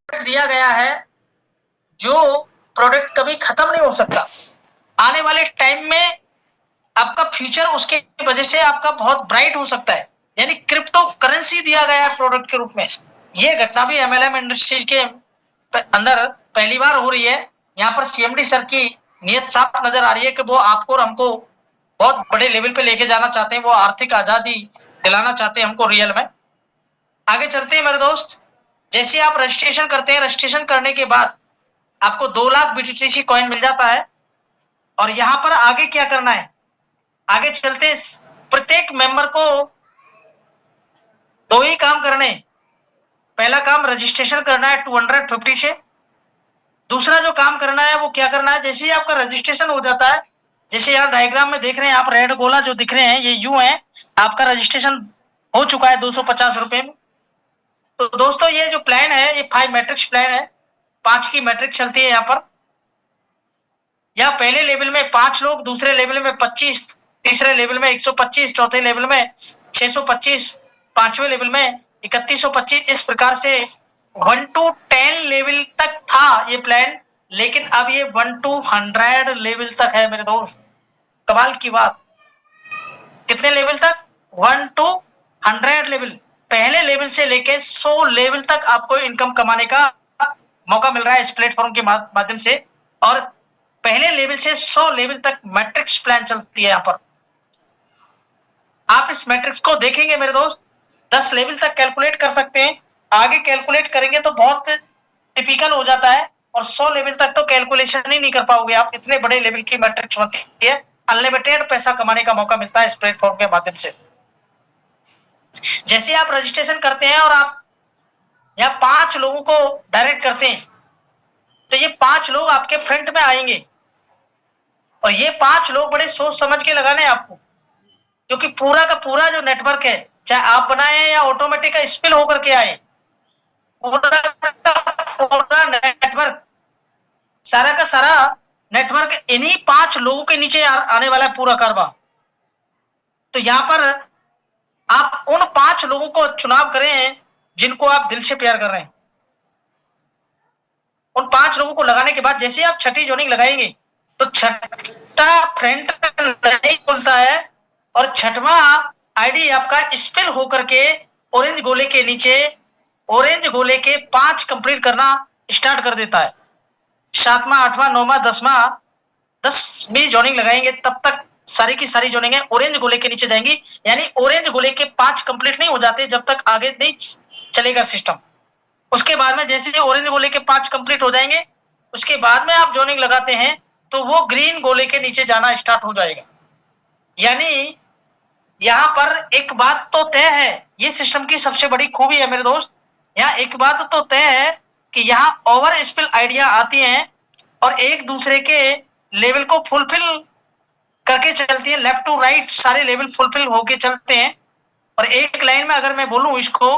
दिया गया है जो प्रोडक्ट कभी खत्म नहीं हो सकता। आने वाले टाइम में आपका फ्यूचर उसके वजह से आपका बहुत ब्राइट हो सकता है। यानी क्रिप्टो करेंसी दिया गया है प्रोडक्ट के रूप में। ये घटना भी एमएलएम इंडस्ट्रीज के अंदर पहली बार हो रही है। यहाँ पर सीएमडी सर की नीयत साफ नजर आ रही है कि वो आपको और हमको बहुत बड़े लेवल पे लेके जाना चाहते हैं। वो आर्थिक आजादी दिलाना चाहते हैं हमको रियल में। आगे चलते हैं मेरे दोस्त। जैसे आप रजिस्ट्रेशन करते हैं, रजिस्ट्रेशन करने के बाद आपको 2 लाख बीटीसी कॉइन मिल जाता है। और यहां पर आगे क्या करना है, आगे चलते प्रत्येक मेंबर को 2 ही काम करने। पहला काम रजिस्ट्रेशन करना है 250 से। दूसरा जो काम करना है वो क्या करना है, जैसे ही आपका रजिस्ट्रेशन हो जाता है, जैसे यहाँ डायग्राम में देख रहे हैं आप, रेड गोला जो दिख रहे हैं ये यू है, आपका रजिस्ट्रेशन हो चुका है 250 रुपए में। तो दोस्तों ये जो प्लान है ये 5 मैट्रिक्स प्लान है। 5 की मैट्रिक्स चलती है यहाँ पर। यहाँ पहले लेवल में 5 लोग, दूसरे लेवल में 25, तीसरे लेवल में 125, चौथे लेवल में 625, पांचवें लेवल में 3125। इस प्रकार से 1 to 10 लेवल तक था ये प्लान, लेकिन अब ये 1 to 100 लेवल तक है मेरे दोस्त। कमाल की बात। कितने लेवल तक? 1 to 100 लेवल। पहले लेवल से लेके 100 लेवल तक आपको इनकम कमाने का मौका मिल रहा है इस प्लेटफॉर्म के माध्यम से। और पहले लेवल से 100 लेवल तक मैट्रिक्स प्लान चलती है यहाँ पर। आप इस मैट्रिक्स को देखेंगे मेरे दोस्त, 10 लेवल तक कैलकुलेट कर सकते हैं। आगे कैलकुलेट करेंगे तो बहुत टिपिकल हो जाता है, और 100 लेवल तक तो कैलकुलेशन ही नहीं कर पाओगे आप, इतने बड़े लेवल की मैट्रिक्स बनती है। अनलिमिटेड पैसा कमाने का मौका मिलता है इस प्लेटफॉर्म के माध्यम से। जैसे आप रजिस्ट्रेशन करते हैं और आप यहाँ 5 लोगों को डायरेक्ट करते हैं, तो ये 5 लोग आपके फ्रंट में आएंगे। और ये 5 लोग बड़े सोच समझ के लगाने हैं आपको, क्योंकि पूरा का पूरा जो नेटवर्क है, चाहे आप बनाए या ऑटोमेटिक स्पिल होकर के आए, पूरा का पूरा नेटवर्क, सारा का सारा नेटवर्क इन्हीं 5 लोगों के नीचे आने वाला है पूरा कारवा। तो यहां पर आप उन 5 लोगों को चुनाव करें जिनको आप दिल से प्यार कर रहे हैं। उन 5 लोगों को लगाने के बाद जैसे आप छठी जोनिंग लगाएंगे तो छठा फ्रंट नहीं खुलता है, और छठवां आईडी आपका स्पिल होकर के ऑरेंज गोले के नीचे, ऑरेंज गोले के 5 कंप्लीट करना स्टार्ट कर देता है। 7वां, 8वां, 9वां, 10वां, 10वीं जोनिंग लगाएंगे तब तक सारी की सारी जोनिंग ऑरेंज गोले के नीचे जाएंगी। यानी ऑरेंज गोले के 5 कंप्लीट नहीं हो जाते जब तक आगे नहीं चलेगा सिस्टम। उसके बाद में जैसे ऑरेंज गोले के 5 कंप्लीट हो जाएंगे, उसके बाद में आप जोनिंग लगाते हैं तो वो ग्रीन गोले के नीचे जाना स्टार्ट हो जाएगा। यानी यहां पर एक बात तो तय है, ये सिस्टम की सबसे बड़ी खूबी है मेरे दोस्त। यहाँ एक बात तो तय है कि यहाँ ओवर स्पिल आइडिया आती हैं और एक दूसरे के लेवल को फुलफिल करके चलती है। लेफ्ट टू राइट सारे लेवल फुलफिल होके चलते हैं। और एक लाइन में अगर मैं बोलूं इसको,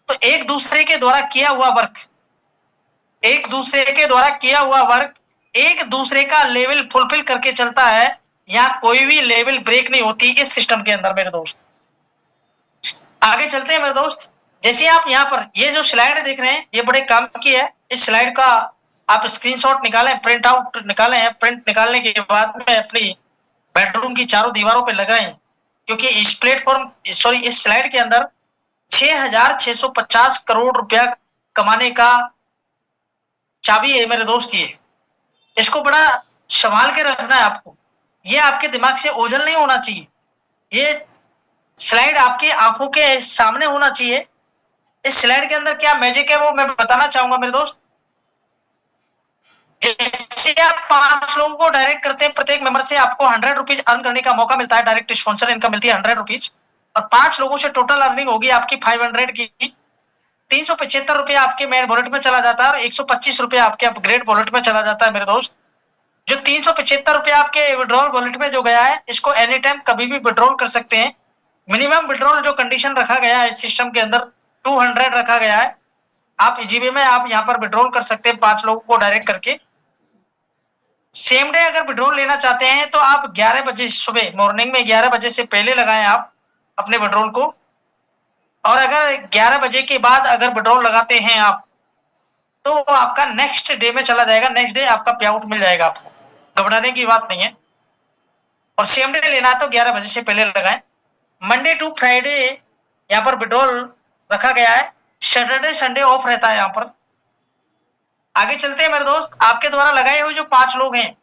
तो एक दूसरे के द्वारा किया हुआ वर्क, एक दूसरे के द्वारा किया हुआ वर्क एक दूसरे का लेवल फुलफिल करके चलता है। यहाँ कोई भी लेवल ब्रेक नहीं होती इस सिस्टम के अंदर मेरे दोस्त। आगे चलते हैं मेरे दोस्त। जैसे आप यहाँ पर ये जो स्लाइड देख रहे हैं ये बड़े काम की है। इस स्लाइड का आप स्क्रीनशॉट निकालें, प्रिंट आउट निकालें। प्रिंट निकालने के बाद में अपनी बेडरूम की चारों दीवारों पे लगाएं, क्योंकि इस प्लेटफॉर्म सॉरी इस स्लाइड के अंदर 6,650 करोड़ रुपया कमाने का चाबी है मेरे दोस्त। ये इसको बड़ा संभाल के रखना है आपको। ये आपके दिमाग से ओझल नहीं होना चाहिए। ये स्लाइड आपकी आंखों के सामने होना चाहिए। इस स्लाइड के अंदर क्या मैजिक है वो मैं बताना चाहूंगा मेरे दोस्त। जैसे आप 5 लोगों को डायरेक्ट करते हैं, प्रत्येक मेंबर से आपको 100 रुपीज अर्न करने का मौका मिलता है। डायरेक्ट स्पॉन्सर इनकम मिलती है 100 रुपीज, और 5 लोगों से टोटल अर्निंग होगी आपकी 500 की। 375 रुपया आपके मेन वॉलेट में चला जाता है और 125 रुपया आपके अपग्रेड वॉलेट में चला जाता है मेरे दोस्त। जो 375 रुपया आपके विड्रॉल वॉलेट में जो गया है, इसको एनी टाइम कभी भी विड्रॉल कर सकते हैं। मिनिमम विड्रॉल जो कंडीशन रखा गया है इस सिस्टम के अंदर 200 रखा गया है। आप जीबी में आप यहाँ पर विड्रॉल कर सकते हैं 5 लोगों को डायरेक्ट करके। सेम डे अगर विड्रॉल लेना चाहते हैं तो आप 11 बजे सुबह मॉर्निंग में 11 बजे से पहले लगाएं आप अपने विड्रॉल को। और अगर 11 बजे के बाद अगर विड्रॉल लगाते हैं आप तो वो आपका नेक्स्ट डे में चला जाएगा, नेक्स्ट डे आपका पे आउट मिल जाएगा आपको, घबराने की बात नहीं है। और सेम डे लेना है तो 11 बजे से पहले लगाएं। मंडे टू फ्राइडे यहाँ पर विड्रॉल रखा गया है, सैटरडे संडे ऑफ रहता है यहाँ पर। आगे चलते हैं मेरे दोस्त, आपके द्वारा लगाए हुए जो 5 लोग हैं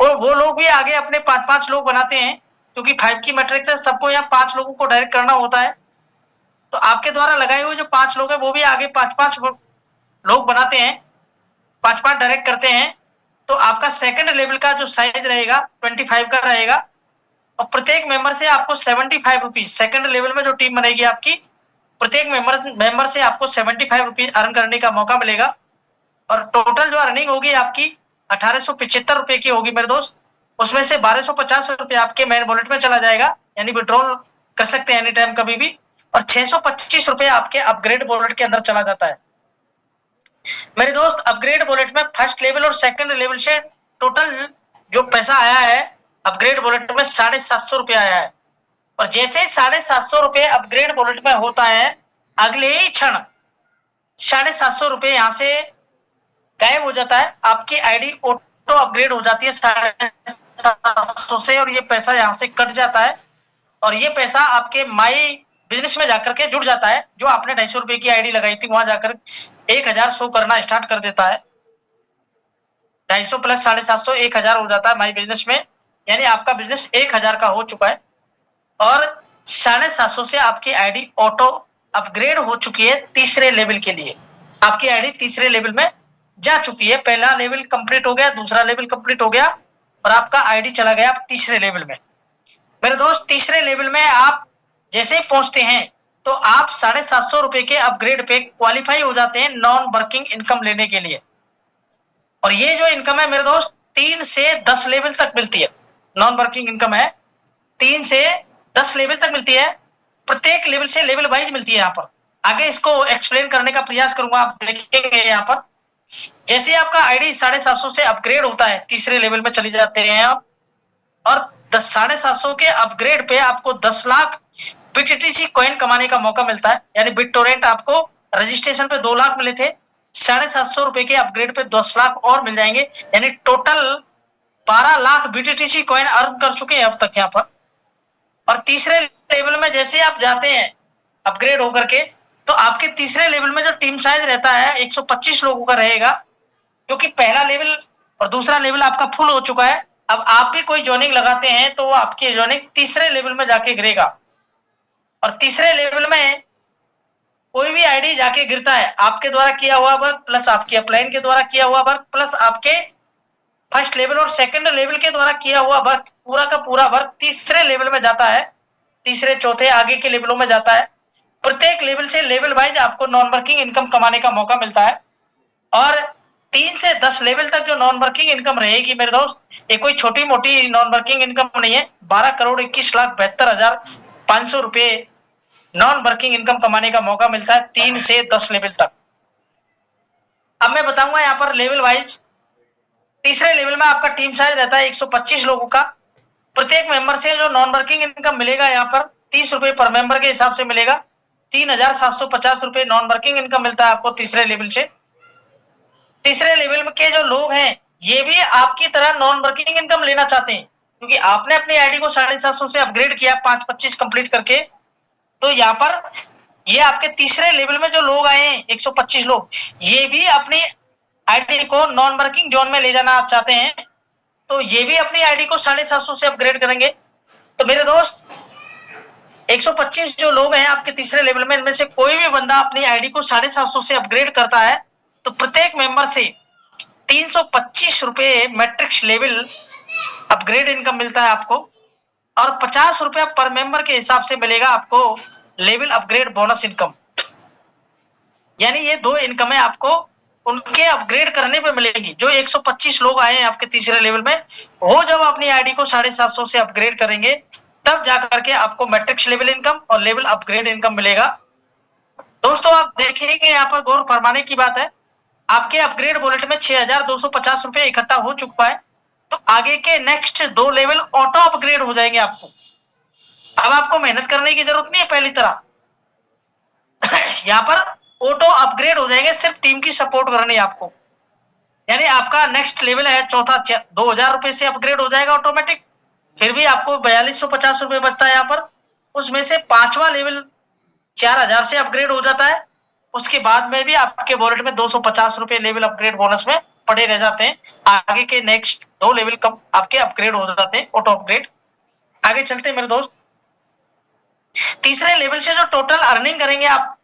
और वो लोग भी आगे अपने 5-5 लोग बनाते हैं, क्योंकि 5 की मैट्रिक्स है, सबको यहाँ 5 लोगों को डायरेक्ट करना होता है। तो आपके द्वारा लगाए हुए जो 5 लोग हैं वो भी आगे 5-5 लोग बनाते हैं, 5-5 डायरेक्ट करते हैं। तो आपका सेकंड लेवल का जो साइज रहेगा 25 का रहेगा और प्रत्येक मेंबर से आपको 75 रुपीज, सेकंड लेवल में जो टीम बनेगी आपकी, प्रत्येक मेंबर से आपको 75 रुपीज अर्न करने का मौका मिलेगा। और टोटल जो अर्निंग होगी आपकी 1875 रुपए की होगी मेरे दोस्त। उसमें से 1250 रुपए आपके मेन वॉलेट में चला जाएगा, यानी विड्रॉल कर सकते हैं एनी टाइम कभी भी। और 625 रुपए आपके अपग्रेड वॉलेट के अंदर चला जाता है मेरे दोस्त। अपग्रेड वॉलेट में फर्स्ट लेवल और सेकंड लेवल से टोटल जो पैसा आया है अपग्रेड वॉलेट में 750 रुपए आया है। और जैसे 750 रुपए अपग्रेड वॉलेट में होता है, अगले ही क्षण 750 रुपए यहाँ से गायब हो जाता है, आपकी आईडी ऑटो अपग्रेड हो जाती है 750 से, और ये पैसा यहाँ से कट जाता है। और ये पैसा आपके माई बिजनेस में जाकर के जुड़ जाता है, जो आपने 250 रुपए की आईडी लगाई थी वहां जाकर 1000 शो करना स्टार्ट कर देता है। 250 प्लस 750 1000 हो जाता है माई बिजनेस में, यानी आपका बिजनेस 1000 का हो चुका है। और 750 से आपकी आईडी ऑटो अपग्रेड हो चुकी है तीसरे लेवल के लिए। आपकी आईडी तीसरे लेवल में जा चुकी है, पहला लेवल कंप्लीट हो गया, दूसरा लेवल कंप्लीट हो गया और आपका आईडी चला गया तीसरे लेवल में। मेरे दोस्त तीसरे लेवल में आप जैसे ही पहुंचते हैं तो आप 750 रुपए के अपग्रेड पे क्वालिफाई हो जाते हैं नॉन वर्किंग इनकम लेने के लिए। और ये जो इनकम है मेरे दोस्त 3 से 10 लेवल तक मिलती है, नॉन वर्किंग इनकम है 3 से 10 लेवल तक मिलती है, प्रत्येक लेवल से लेवल वाइज मिलती है। यहाँ पर आगे इसको एक्सप्लेन करने का प्रयास करूंगा, आप देखेंगे यहाँ पर। जैसे आपका आईडी 750 से अपग्रेड होता है, तीसरे लेवल में चले जाते हैं आप, और 750 के अपग्रेड पे आपको 10 लाख BTC कॉइन कमाने का मौका मिलता है। यानी बिटटोरेंट आपको रजिस्ट्रेशन पे 2 लाख मिले थे, 750 रुपए के अपग्रेड पे 10 लाख और मिल जाएंगे, यानी total 12 lakh BTC coin earn कर चुके हैं अब तक यहाँ पर। और तीसरे लेवल में जैसे आप जाते हैं अपग्रेड होकर के, तो आपके तीसरे लेवल में जो टीम साइज रहता है 125 लोगों का रहेगा, क्योंकि पहला लेवल और दूसरा लेवल आपका फुल हो चुका है। अब आप भी कोई जॉइनिंग लगाते हैं तो आपकी जॉइनिंग तीसरे लेवल में जाके गिरेगा। और तीसरे लेवल में कोई भी आईडी जाके गिरता है, आपके द्वारा किया हुआ वर्क प्लस आपके अपलाइन के द्वारा किया हुआ वर्क प्लस आपके फर्स्ट लेवल और सेकंड लेवल के द्वारा किया हुआ वर्क, पूरा का पूरा वर्क तीसरे लेवल में जाता है, तीसरे चौथे आगे के लेवलों में जाता है। प्रत्येक लेवल से लेवल वाइज आपको नॉन वर्किंग इनकम कमाने का मौका मिलता है। और 3 से 10 लेवल तक जो नॉन वर्किंग इनकम रहेगी मेरे दोस्त, ये कोई छोटी मोटी नॉन वर्किंग इनकम नहीं है। 12,21,72,500 रुपए नॉन वर्किंग इनकम कमाने का मौका मिलता है 3 से 10 लेवल तक। अब मैं बताऊंगा यहाँ पर लेवल वाइज। तीसरे लेवल में आपका टीम साइज रहता है 125 लोगों का, प्रत्येक मेंबर से जो नॉन वर्किंग इनकम मिलेगा यहाँ पर 30 रुपए पर मेंबर के हिसाब से मिलेगा, 3,750 रुपए नॉन वर्किंग इनकम मिलता है आपको तीसरे लेवल से। तीसरे लेवल में के जो लोग हैं ये भी आपकी तरह नॉन वर्किंग इनकम लेना चाहते हैं, क्योंकि आपने अपनी आईडी को 750 से अपग्रेड किया 5-25 कंप्लीट करके। तो यहाँ पर ये आपके तीसरे लेवल में जो लोग आए हैं 125 लोग, ये भी अपनी आईडी को नॉन वर्किंग जोन में ले जाना चाहते हैं, तो ये भी अपनी आईडी को 750 से अपग्रेड करेंगे। तो मेरे दोस्त 125 जो लोग हैं आपके तीसरे लेवल में, इनमें से कोई भी बंदा अपनी आईडी को 750 से अपग्रेड करता है तो प्रत्येक मेंबर से 325 रुपए मैट्रिक्स लेवल अपग्रेड इनकम मिलता है आपको, और 50 रुपया पर मेंबर के हिसाब से मिलेगा आपको लेवल अपग्रेड बोनस इनकम। यानी ये 2 इनकम है आपको उनके अपग्रेड करने पे मिलेगी। जो 125 लोग आए हैं आपके तीसरे लेवल में, वो जब अपनी आईडी को 750 से अपग्रेड करेंगे तब जाकर के आपको मैट्रिक्स लेवल इनकम और लेवल अपग्रेड इनकम मिलेगा। दोस्तों आप देखेंगे यहाँ पर गौर फरमाने की बात है, आपके अपग्रेड वॉलेट में 6,250 रुपए इकट्ठा हो चुका है, तो आगे के नेक्स्ट 2 लेवल ऑटो अपग्रेड हो जाएंगे आपको। अब आपको मेहनत करने की जरूरत नहीं है पहली तरह। यहाँ पर ऑटो अपग्रेड हो जाएंगे, सिर्फ टीम की सपोर्ट करनी है आपको। यानी आपका नेक्स्ट लेवल है चौथा, 2000 रुपए से अपग्रेड हो जाएगा ऑटोमेटिक, फिर भी आपको 4250 रुपए बचता है यहाँ पर। उसमें से पांचवा लेवल 4000 से अपग्रेड हो जाता है, उसके बाद में भी आपके वॉलेट में 250 रुपए लेवल अपग्रेड बोनस में पड़े रह जाते हैं। आगे के नेक्स्ट 2 लेवल कम आपके अपग्रेड हो जाते हैं, ऑटो अपग्रेड। आगे चलते हैं मेरे दोस्त, तीसरे लेवल से जो टोटल अर्निंग करेंगे आप,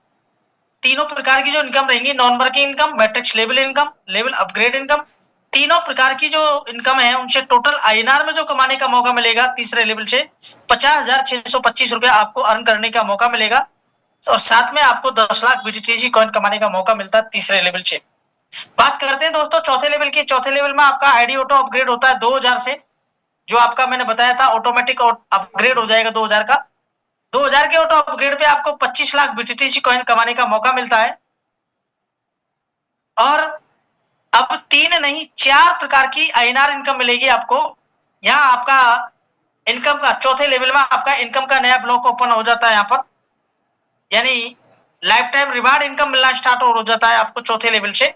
तीनों प्रकार की जो इनकम रहेंगी, non working income, matrix level income, level upgrade income, तीनों प्रकार की जो इनकम है उनसे टोटल आईएनआर में जो कमाने का मौका मिलेगा तीसरे लेवल से 50,625 रुपया आपको अर्न करने का मौका मिलेगा। और साथ में आपको 10 लाख बीटीटीसी कॉइन कमाने का मौका मिलता है तीसरे लेवल से। बात करते हैं दोस्तों चौथे लेवल की। चौथे लेवल में आपका आईडी ऑटो अपग्रेड होता है 2000 से, जो आपका मैंने बताया था ऑटोमेटिक अपग्रेड हो जाएगा 2000 का। 2000 के ऑटो अपग्रेड पे आपको 25 लाख बीटीटीसी कॉइन कमाने का मौका मिलता है। और अब 3 नहीं 4 प्रकार की आईएनआर इनकम मिलेगी आपको। यहाँ आपका इनकम का चौथे लेवल में आपका इनकम का नया ब्लॉक ओपन हो जाता है यहाँ पर, यानी लाइफ टाइम रिवार्ड इनकम मिलना स्टार्ट हो जाता है आपको चौथे लेवल से।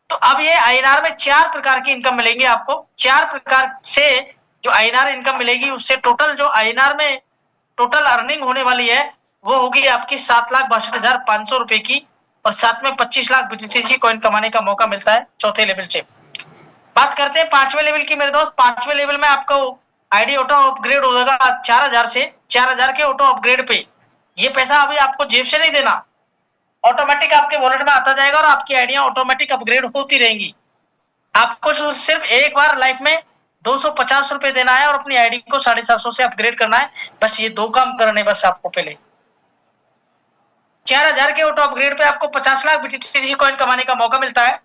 तो अब ये आईएनआर में 4 प्रकार की इनकम मिलेंगी आपको। 4 प्रकार से जो आईएनआर इनकम मिलेगी उससे टोटल जो आईएनआर में टोटल अर्निंग होने वाली है वो होगी आपकी 7,62,500 रुपए की, और साथ में 25 लाख बीटीटीसी कॉइन कमाने का मौका मिलता है चौथे लेवल से। बात करते हैं पांचवें लेवल की मेरे दोस्त। पांचवें लेवल में आपको आईडी ऑटो अपग्रेड हो जाएगा 4000 से। 4000 के ऑटो अपग्रेड पे ये पैसा अभी आपको जेब से नहीं देना, ऑटोमेटिक आपके वॉलेट में आता जाएगा और आपकी आईडियां ऑटोमेटिक अपग्रेड होती रहेंगी। आपको सिर्फ एक बार लाइफ में 250 रुपए देना है और अपनी आईडी को 750 से अपग्रेड करना है। बस ये 2 काम करने बस आपको। पहले 4000 के ऑटो अपग्रेड पे आपको 50 लाख बीटीटीसी कॉइन कमाने का मौका मिलता है।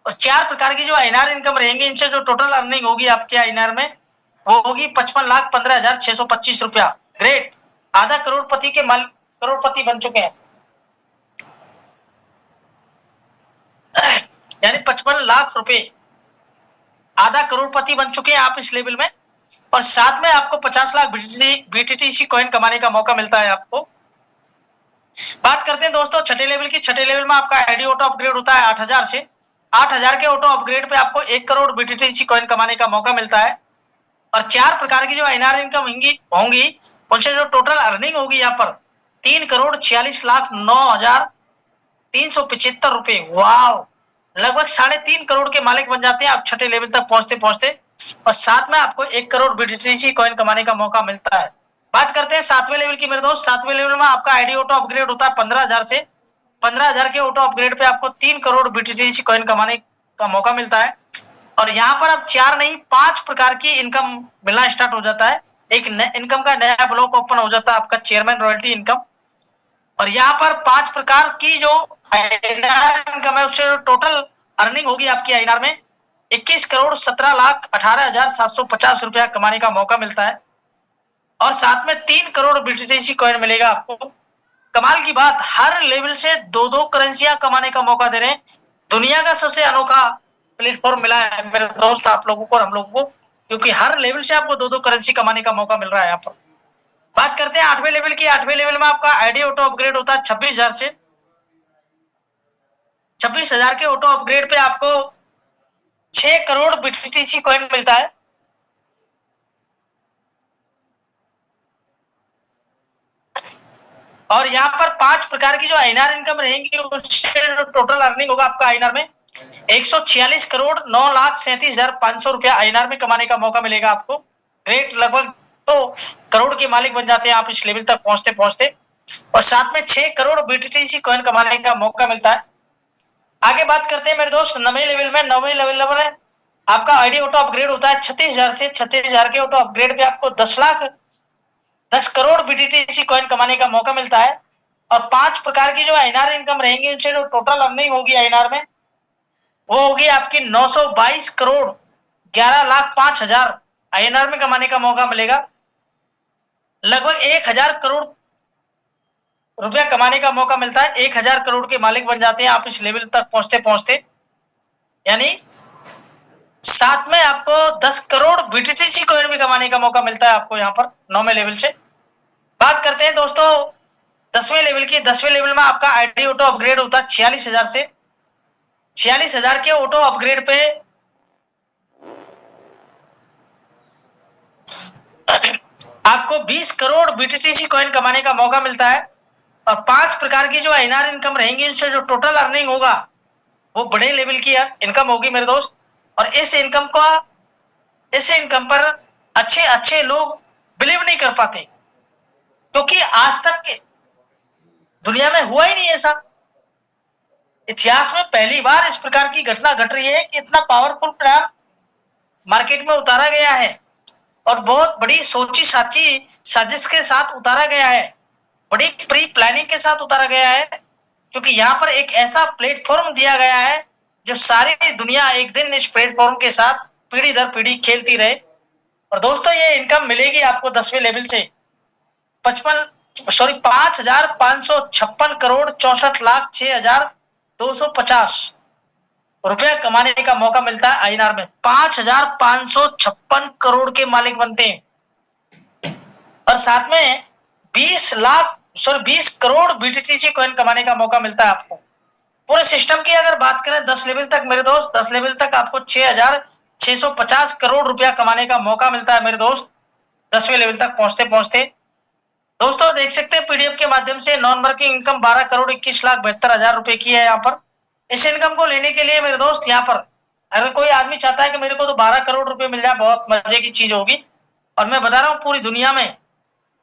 और 4 प्रकार की जो आईएनआर इनकम रहेंगी इनसे जो टोटल अर्निंग होगी आपके आईएनआर में वो होगी 55,15,625 रुपया। ग्रेट, आधा करोड़पति के मालिक, करोड़पति बन चुके हैं। यानी 55 लाख रुपए, आधा करोड़पति बन चुके हैं आप इस लेवल में। और साथ में आपको 50 लाख बीटीटीसी कॉइन कमाने का मौका मिलता है आपको। बात करते हैं दोस्तों छठे लेवल की। छठे लेवल में आपका आईडी ऑटो अपग्रेड होता है 8000 से। 8000 के ऑटो अपग्रेड पे आपको 1 करोड़ बीटीटीसी कॉइन कमाने का मौका मिलता है। और 4 प्रकार की जो आईएनआर इनकम होंगी उनसे जो टोटल अर्निंग होगी यहाँ पर 3,46,09,375 रुपए। वाह, लगभग 3.5 करोड़ के मालिक बन जाते हैं आप छठे लेवल तक पहुंचते पहुंचते। और साथ में आपको 1 करोड़ बीटीटीसी कॉइन कमाने का मौका मिलता है। बात करते हैं 7वें लेवल की मेरे दोस्त। 7वें लेवल में आपका आईडी ऑटो अपग्रेड होता है 15,000 से। 15,000 के ऑटो अपग्रेड पे आपको 3 करोड़ बीटीटीसी कॉइन कमाने का मौका मिलता है। और यहाँ पर अब 4 नहीं 5 प्रकार की इनकम मिलना स्टार्ट हो जाता है। एक इनकम का नया ब्लॉक ओपन हो जाता है आपका चेयरमैन रॉयल्टी इनकम। और यहाँ पर 5 प्रकार की जो आईएनआर इनकम है उससे टोटल अर्निंग होगी आपकी आईएनआर में 21,17,18,750 रुपया कमाने का मौका मिलता है। और साथ में 3 करोड़ बीटीटीसी कॉइन मिलेगा आपको। कमाल की बात, हर लेवल से 2-2 करेंसियां कमाने का मौका दे रहे हैं। दुनिया का सबसे अनोखा प्लेटफॉर्म मिला है मेरे दोस्त आप लोगों को और हम लोगों को, क्योंकि हर लेवल से आपको 2-2 करेंसी कमाने का मौका मिल रहा है यहाँ पर। बात करते हैं 8वें लेवल की। 8वें लेवल में आपका आईडी ऑटो अपग्रेड होता है 26,000 से। 26,000 के ऑटो अपग्रेड पे आपको 6 करोड़ बीटीटीसी कॉइन मिलता है। और यहाँ पर 5 प्रकार की जो आईएनआर इनकम रहेंगी उससे टोटल अर्निंग होगा आपका आईएनआर में 146 करोड़ 9,37,500 रुपया आईएनआर में कमाने का मौका मिलेगा आपको। ग्रेट, लगभग तो करोड़ के मालिक बन जाते हैं आप इस लेवल तक पहुंचते पहुंचते। और साथ में 6 करोड़ बीटीटीसी कॉइन कमाने का मौका मिलता है। आगे बात करते हैं मेरे दोस्त 9वें लेवल में। 9वें लेवल में आपका आईडी ऑटो अपग्रेड होता है 36,000 से। 36,000 के ऑटो अपग्रेड पे आपको 10 करोड़ बीटीटीसी कॉइन कमाने का मौका मिलता है। और 5 प्रकार की जो आईएनआर इनकम रहेंगी उनसे जो टोटल अर्निंग होगी आईएनआर में वो होगी आपकी 922 करोड़ 11,05,000 आईएनआर में कमाने का मौका मिलेगा। लगभग 1,000 करोड़ रुपया कमाने का मौका मिलता है। 1,000 करोड़ के मालिक बन जाते हैं आप इस लेवल तक पहुंचते पहुंचते। यानी साथ में आपको 10 करोड़ बीटीटीसी कॉइन भी कमाने का मौका मिलता है आपको यहाँ पर 9वें लेवल से। बात करते हैं दोस्तों 10वें लेवल की, 10वें लेवल में आपका आईडी ऑटो अपग्रेड होता है 46,000 से। 46,000 के ऑटो अपग्रेड पे आपको 20 करोड़ बीटीटीसी कॉइन कमाने का मौका मिलता है। और 5 प्रकार की जो आईएनआर इनकम रहेंगी, इनसे जो टोटल अर्निंग होगा वो बड़े लेवल की इनकम होगी मेरे दोस्त। और इस इनकम पर अच्छे लोग बिलीव नहीं कर पाते, क्योंकि आज तक के दुनिया में हुआ ही नहीं ऐसा। इतिहास में पहली बार इस प्रकार की घटना घट रही है कि इतना पावरफुल प्लान मार्केट में उतारा गया है और बहुत बड़ी सोची साची साजिश के साथ उतारा गया है, बड़ी प्री प्लानिंग के साथ उतारा गया है, क्योंकि यहाँ पर एक ऐसा प्लेटफॉर्म दिया गया है जो सारी दुनिया एक दिन इस प्लेटफॉर्म के साथ पीढ़ी दर पीढ़ी खेलती रहे। और दोस्तों ये इनकम मिलेगी आपको 10वें लेवल से 5,556 करोड़ 64,06,250 रुपया कमाने का मौका मिलता है आईएनआर में। 5,556 करोड़ के मालिक बनते हैं और साथ में 20 करोड़ बीटीटीसी कॉइन कमाने का मौका मिलता है आपको। पूरे सिस्टम की अगर बात करें 10 लेवल तक मेरे दोस्त, 10 लेवल तक आपको 6,650 करोड़ रुपया कमाने का मौका मिलता है मेरे दोस्त 10वें लेवल तक पहुंचते पहुंचते। दोस्तों देख सकते हैं पीडीएफ के माध्यम से नॉन वर्किंग इनकम 12 करोड़ 21,72,000 रुपए की है यहाँ पर। इस इनकम को लेने के लिए मेरे दोस्त यहाँ पर अगर कोई आदमी चाहता है कि मेरे को तो 12 करोड़ रुपए मिल जाए, बहुत मजे की चीज होगी। और मैं बता रहा हूँ पूरी दुनिया में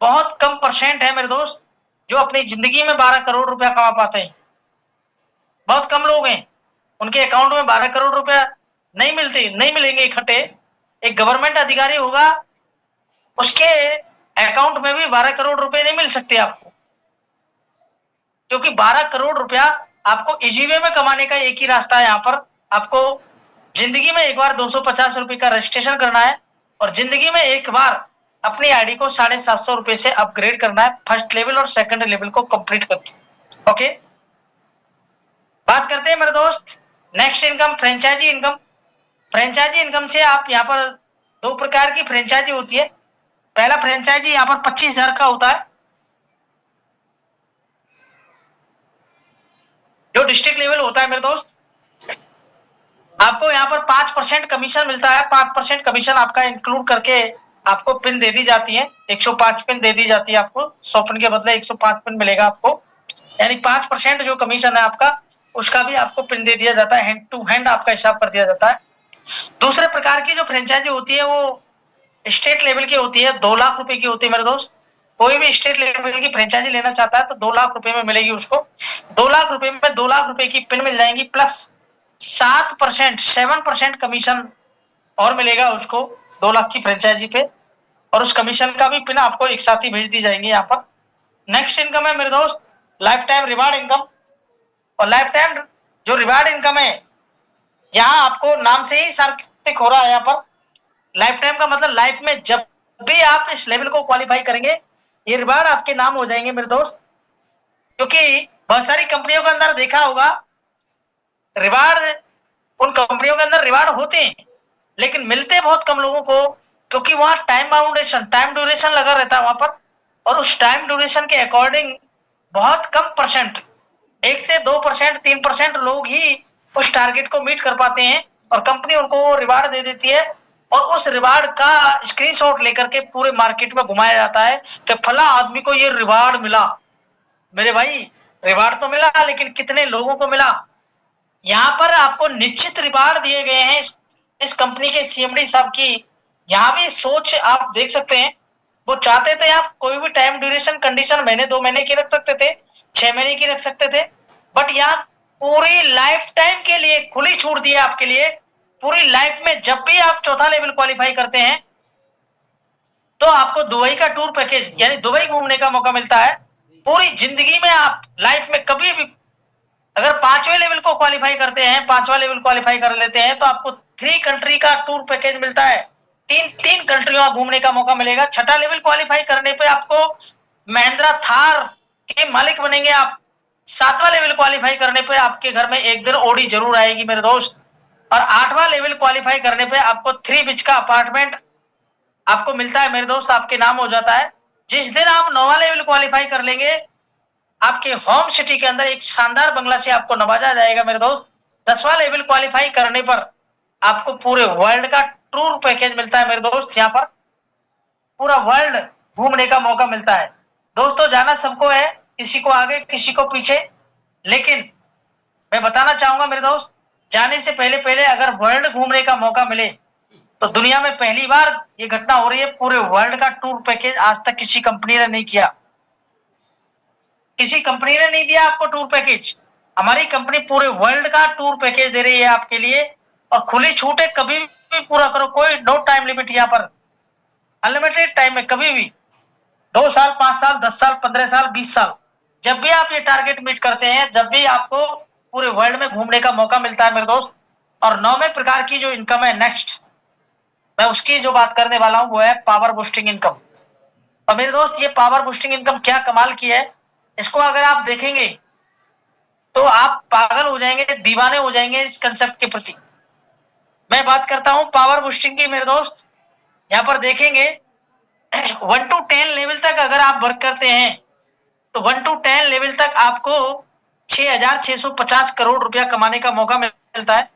बहुत कम परसेंट है मेरे दोस्त जो अपनी जिंदगी में 12 करोड़ रुपया कमा पाते हैं। बहुत कम लोग हैं, उनके अकाउंट में 12 करोड़ रुपया नहीं मिलेंगे इकट्ठे। एक गवर्नमेंट अधिकारी होगा, उसके अकाउंट में भी 12 करोड़ रुपए नहीं मिल सकते आपको, क्योंकि 12 करोड़ रुपया आपको इजी वे में कमाने का एक ही रास्ता है। यहाँ पर आपको जिंदगी में एक बार 250 रुपए का रजिस्ट्रेशन करना है और जिंदगी में एक बार अपनी आईडी को 750 रुपए से अपग्रेड करना है, फर्स्ट लेवल और सेकंड लेवल को कंप्लीट करके। ओके, बात करते हैं मेरे दोस्त next income, franchise income. Franchise income से आप यहाँ पर 2 प्रकार की फ्रेंचाइजी होती है। पहला फ्रेंचाइजी यहाँ पर 25,000 का होता है, जो डिस्ट्रिक्ट लेवल होता है मेरे दोस्त। आपको यहाँ पर 5% कमीशन मिलता है। 5% कमीशन आपका इंक्लूड करके आपको पिन दे दी जाती है, 105 पिन दे दी जाती है आपको। 100 पिन के बदले 105 पिन मिलेगा आपको, यानी 5% जो कमीशन है आपका उसका भी आपको पिन दे दिया जाता है, हैंड टू हैंड आपका हिसाब कर दिया जाता है। दूसरे प्रकार की जो फ्रेंचाइजी होती है वो स्टेट लेवल की होती है, 2 लाख रुपए की होती है मेरे दोस्त। कोई भी स्टेट लेवल की फ्रेंचाइजी लेना चाहता है तो 2 लाख रुपए में मिलेगी उसको। 2 लाख रुपए में 2 लाख रुपए की पिन मिल जाएंगी, प्लस 7% कमीशन और मिलेगा उसको 2 लाख की फ्रेंचाइजी पे, और उस कमीशन का भी पिन आपको एक साथ ही भेज दी जाएंगे यहाँ पर। नेक्स्ट इनकम है मेरे दोस्त लाइफ टाइम रिवार्ड इनकम। और लाइफ टाइम जो रिवार्ड इनकम है, यहाँ आपको नाम से ही सार्थक हो रहा है। यहाँ पर लाइफ टाइम का मतलब लाइफ में जब भी आप इस लेवल को क्वालिफाई करेंगे ये रिवार्ड आपके नाम हो जाएंगे मेरे दोस्त। क्योंकि बहुत सारी कंपनियों के अंदर देखा होगा रिवार्ड, उन कंपनियों के अंदर रिवार्ड होते हैं लेकिन मिलते बहुत कम लोगों को, क्योंकि वहां टाइम ड्यूरेशन लगा रहता है वहां पर, और उस टाइम ड्यूरेशन के अकॉर्डिंग बहुत कम परसेंट, 1 से 2%, 3% लोग ही उस टारगेट को मीट कर पाते हैं और कंपनी उनको वो रिवार्ड दे देती है। और उस रिवार्ड का स्क्रीनशॉट लेकर के पूरे मार्केट में घुमाया जाता है कि फला आदमी को ये रिवार्ड मिला। मेरे भाई रिवार्ड तो मिला लेकिन कितने लोगों को मिला? यहाँ पर आपको निश्चित रिवार्ड दिए गए हैं। इस कंपनी के सीएमडी साहब की यहाँ भी सोच आप देख सकते हैं। वो चाहते थे आप कोई भी टाइम ड्यूरेशन कंडीशन महीने 2 महीने की रख सकते थे, 6 महीने की रख सकते थे, बट यहाँ पूरी लाइफ टाइम के लिए खुली छूट दी है आपके लिए। पूरी लाइफ में जब भी आप चौथा लेवल क्वालिफाई करते हैं तो आपको दुबई का टूर पैकेज यानी दुबई घूमने का मौका मिलता है। पूरी जिंदगी में आप लाइफ में कभी भी अगर 5वें लेवल को क्वालिफाई करते हैं, 5वां लेवल क्वालिफाई कर लेते हैं तो आपको 3 कंट्री का टूर पैकेज मिलता है। 3 कंट्रियों घूमने का मौका मिलेगा। 6ठा लेवल क्वालिफाई करने पे आपको महिंद्रा थार के मालिक बनेंगे आप। 7वां लेवल क्वालिफाई करने पे आपके घर में एक दिन ओडी जरूर आएगी मेरे दोस्त। और 8वां लेवल क्वालिफाई करने पे आपको 3 बीच का अपार्टमेंट आपको मिलता है मेरे दोस्त, आपके नाम हो जाता है। जिस दिन आप 9वां लेवल क्वालिफाई कर लेंगे आपके होम सिटी के अंदर एक शानदार बंगला से आपको नवाजा जाएगा मेरे दोस्त। 10वां लेवल क्वालिफाई करने पर आपको पूरे वर्ल्ड का टूर पैकेज मिलता है मेरे दोस्त। यहाँ पर पूरा वर्ल्ड घूमने का मौका मिलता है दोस्तों। जाना सबको है, किसी को आगे किसी को पीछे, लेकिन मैं बताना चाहूंगा मेरे दोस्त, जाने से पहले पहले अगर वर्ल्ड घूमने का मौका मिले तो दुनिया में पहली बार ये घटना हो रही है। पूरे वर्ल्ड का टूर पैकेज आज तक किसी कंपनी ने नहीं किया, किसी कंपनी ने नहीं दिया आपको टूर पैकेज। हमारी कंपनी पूरे वर्ल्ड का टूर पैकेज दे रही है आपके लिए, और खुली छूट है, कभी भी पूरा करो, कोई नो टाइम लिमिट। यहाँ पर अनलिमिटेड टाइम में कभी भी 2 साल, 5 साल, 10 साल, 15 साल, 20 साल, जब भी आप ये टारगेट मीट करते हैं, जब भी आपको पूरे वर्ल्ड में घूमने का मौका मिलता है मेरे दोस्त। और 9वें प्रकार की जो इनकम है नेक्स्ट, मैं उसकी जो बात करने वाला हूं वो है पावर बूस्टिंग इनकम। और मेरे दोस्त ये पावर बूस्टिंग इनकम क्या कमाल की है, इसको अगर आप देखेंगे तो आप पागल हो जाएंगे, दीवाने हो जाएंगे इस कंसेप्ट के प्रति। मैं बात करता हूं पावर बूस्टिंग की मेरे दोस्त। यहां पर देखेंगे 1 to 10 लेवल तक अगर आप वर्क करते हैं तो 1 to 10 लेवल तक आपको 6,650 करोड़ रुपया कमाने का मौका मिलता है।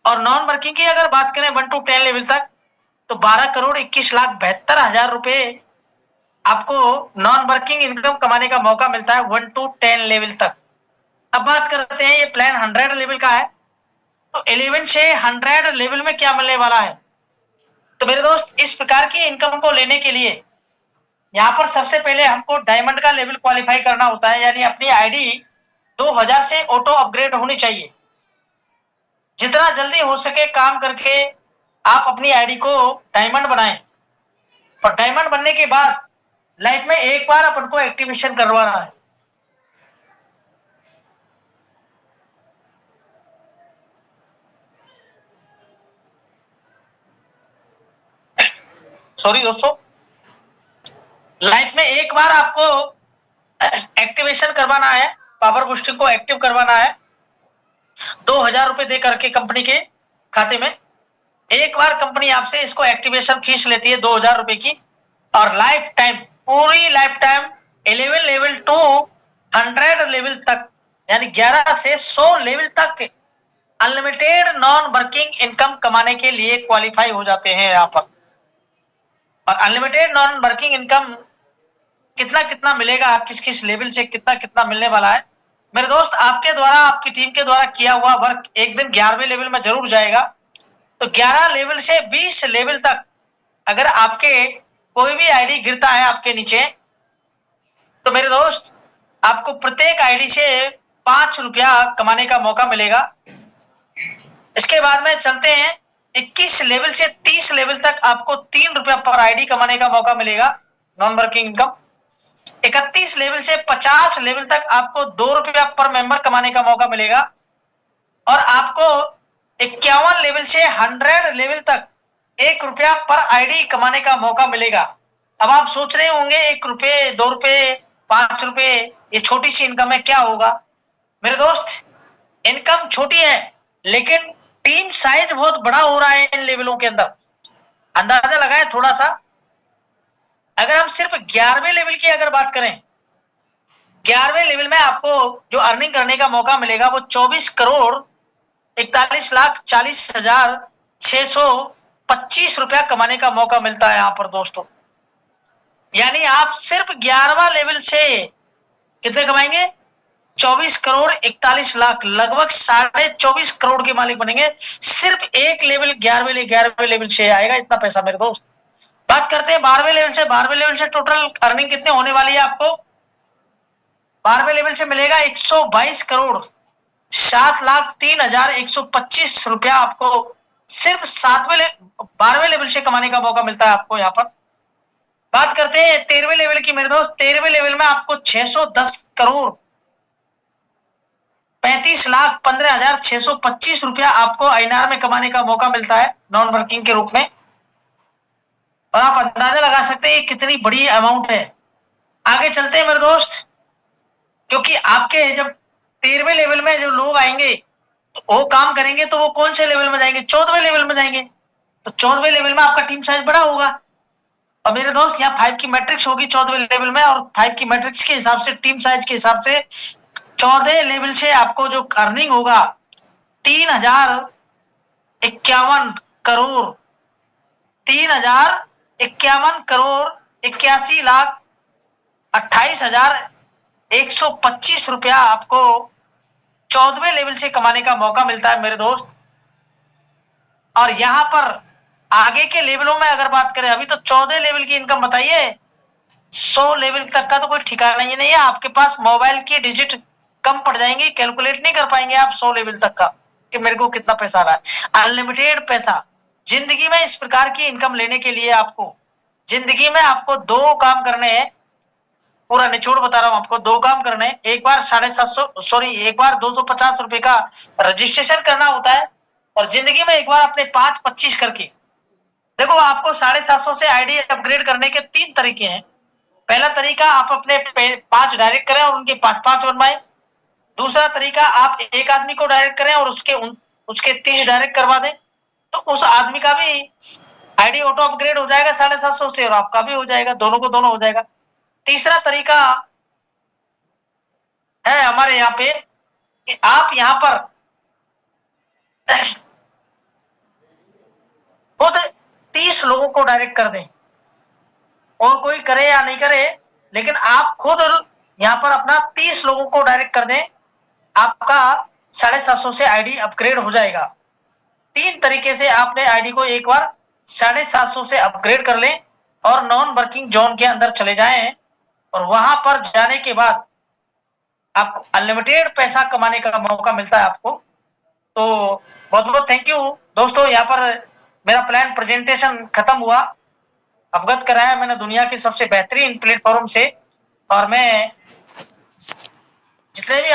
और नॉन वर्किंग की अगर बात करें 1 to 10 लेवल तक तो 12,21,72,000 रुपए आपको नॉन वर्किंग इनकम कमाने का मौका मिलता है 1 to 10 लेवल तक। अब बात करते हैं, ये प्लान 100 लेवल का है, तो 11 से 100 लेवल में क्या मिलने वाला है। तो मेरे दोस्त इस प्रकार की इनकम को लेने के लिए यहाँ पर सबसे पहले हमको डायमंड का लेवल क्वालिफाई करना होता है, यानी अपनी आईडी 2000 से ऑटो अपग्रेड होनी चाहिए। जितना जल्दी हो सके काम करके आप अपनी आईडी को डायमंड बनाएं। और डायमंड बनने के बाद लाइफ में एक बार अपन को एक्टिवेशन करवाना है। सॉरी दोस्तों, लाइफ में एक बार आपको एक्टिवेशन करवाना है, पावर बूस्टिंग को एक्टिव करवाना है 2000 रुपए दे करके कंपनी के खाते में। एक बार कंपनी आपसे इसको एक्टिवेशन फीस लेती है 2000 रुपए की, और लाइफ टाइम, पूरी life time 11 level to 100 level तक, यानी 11 से 100 लेवल तक अनलिमिटेड नॉन वर्किंग इनकम कमाने के लिए क्वालिफाई हो जाते हैं यहाँ पर। और अनलिमिटेड नॉन वर्किंग इनकम कितना कितना मिलेगा, किस किस लेवल से कितना कितना मिलने वाला है मेरे दोस्त, आपके द्वारा, आपकी टीम के द्वारा किया हुआ वर्क एक दिन 11वें लेवल में जरूर जाएगा। तो 11 लेवल से 20 लेवल तक अगर आपके कोई भी आईडी गिरता है आपके नीचे, तो मेरे दोस्त आपको प्रत्येक आईडी से 5 रुपया कमाने का मौका मिलेगा। इसके बाद में चलते हैं 21 लेवल से 30 लेवल तक आपको 3 रुपया पर आईडी कमाने का मौका मिलेगा नॉन वर्किंग इनकम। 31 लेवल से 50 लेवल तक आपको 2 रुपया पर मेंबर कमाने का मौका मिलेगा। और आपको 51 लेवल से 100 लेवल तक 1 रुपया पर आईडी कमाने का मौका मिलेगा। अब आप सोच रहे होंगे 1 रुपये, 2 रुपये, 5 रुपये, ये छोटी सी इनकम है, क्या होगा। मेरे दोस्त इनकम छोटी है, लेकिन टीम साइज बहुत बड़ा हो रहा है इन लेवलों के अंदर। अंदाजा लगाए थोड़ा सा, अगर हम सिर्फ 11वें लेवल की अगर बात करें, 11वें लेवल में आपको जो अर्निंग करने का मौका मिलेगा वो 24,41,40,625 रुपया कमाने का मौका मिलता है यहाँ पर दोस्तों। यानी आप सिर्फ 11वां लेवल से कितने कमाएंगे, 24,41,00,000, लगभग 24.5 करोड़ के मालिक बनेंगे। सिर्फ एक लेवल 11वें लेवल से आएगा इतना पैसा मेरे दोस्त। बात करते हैं 12वें लेवल से। 12वें लेवल से टोटल अर्निंग कितने होने वाली है आपको, 12वें लेवल से मिलेगा 122 करोड़ 7,03,125 रुपया आपको सिर्फ 12वें लेवल से कमाने का मौका मिलता है आपको यहाँ पर। बात करते हैं 13वें लेवल की मेरे दोस्त। 13वें लेवल में आपको 610 करोड़ 35,15,625 रुपया आपको आईएनआर में कमाने का मौका मिलता है नॉन वर्किंग के रूप में। और आप अंदाजा लगा सकते हैं कितनी बड़ी अमाउंट है। आगे चलते हैं मेरे दोस्त, क्योंकि आपके जब 13वें लेवल में जो लोग आएंगे तो वो काम करेंगे, तो वो कौन से लेवल में जाएंगे, 14वें लेवल में जाएंगे। तो 14वें लेवल में आपका टीम साइज बड़ा होगा, और मेरे दोस्त यहाँ 5 की मैट्रिक्स होगी 14वें लेवल में, और 5 की मैट्रिक्स के हिसाब से, टीम साइज के हिसाब से 14 लेवल से आपको जो अर्निंग होगा 3051 करोड़, 3051 करोड़ 81,28,125 रुपया आपको 14वें लेवल से कमाने का मौका मिलता है मेरे दोस्त। और यहां पर आगे के लेवलों में अगर बात करें, अभी तो 14 लेवल की इनकम बताइए, 100 लेवल तक का तो कोई ठिकाना ही नहीं है। आपके पास मोबाइल की डिजिट कम पड़ जाएंगी, कैलकुलेट नहीं कर पाएंगे आप 100 लेवल तक का कि मेरे को कितना पैसा आ रहा है। अनलिमिटेड पैसा। जिंदगी में इस प्रकार की इनकम लेने के लिए आपको जिंदगी में आपको 2 काम करने हैं, पूरा निचोड़ बता रहा हूं आपको। 2 काम करने हैं। एक बार 250 रुपए का रजिस्ट्रेशन करना होता है, और जिंदगी में एक बार अपने 5-25 करके देखो। आपको 750 से आईडी अपग्रेड करने के 3 तरीके हैं। पहला तरीका, आप अपने 5 डायरेक्ट करें और उनके 5-5 बनवाएं। दूसरा तरीका, आप एक आदमी को डायरेक्ट करें और उसके 30 डायरेक्ट करवा दें, तो उस आदमी का भी आईडी ऑटो अपग्रेड हो जाएगा 750 से, और आपका भी हो जाएगा, दोनों को दोनों हो जाएगा। तीसरा तरीका है हमारे यहाँ पे कि आप यहाँ पर खुद 30 लोगों को डायरेक्ट कर दें, और कोई करे या नहीं करे, लेकिन आप खुद यहाँ पर अपना 30 लोगों को डायरेक्ट कर दें, आपका 750 से आईडी अपग्रेड हो जाएगा। 3 तरीके से आपने आईडी को एक बार 750 से अपग्रेड कर लें और नॉन वर्किंग जोन के अंदर चले जाएं, और वहां पर जाने के बाद आपको अनलिमिटेड पैसा कमाने का मौका मिलता है आपको। तो बहुत बहुत थैंक यू दोस्तों। यहाँ पर मेरा प्लान प्रेजेंटेशन खत्म हुआ, अवगत कराया मैंने दुनिया के सबसे बेहतरीन प्लेटफॉर्म से, और मैं जितने भी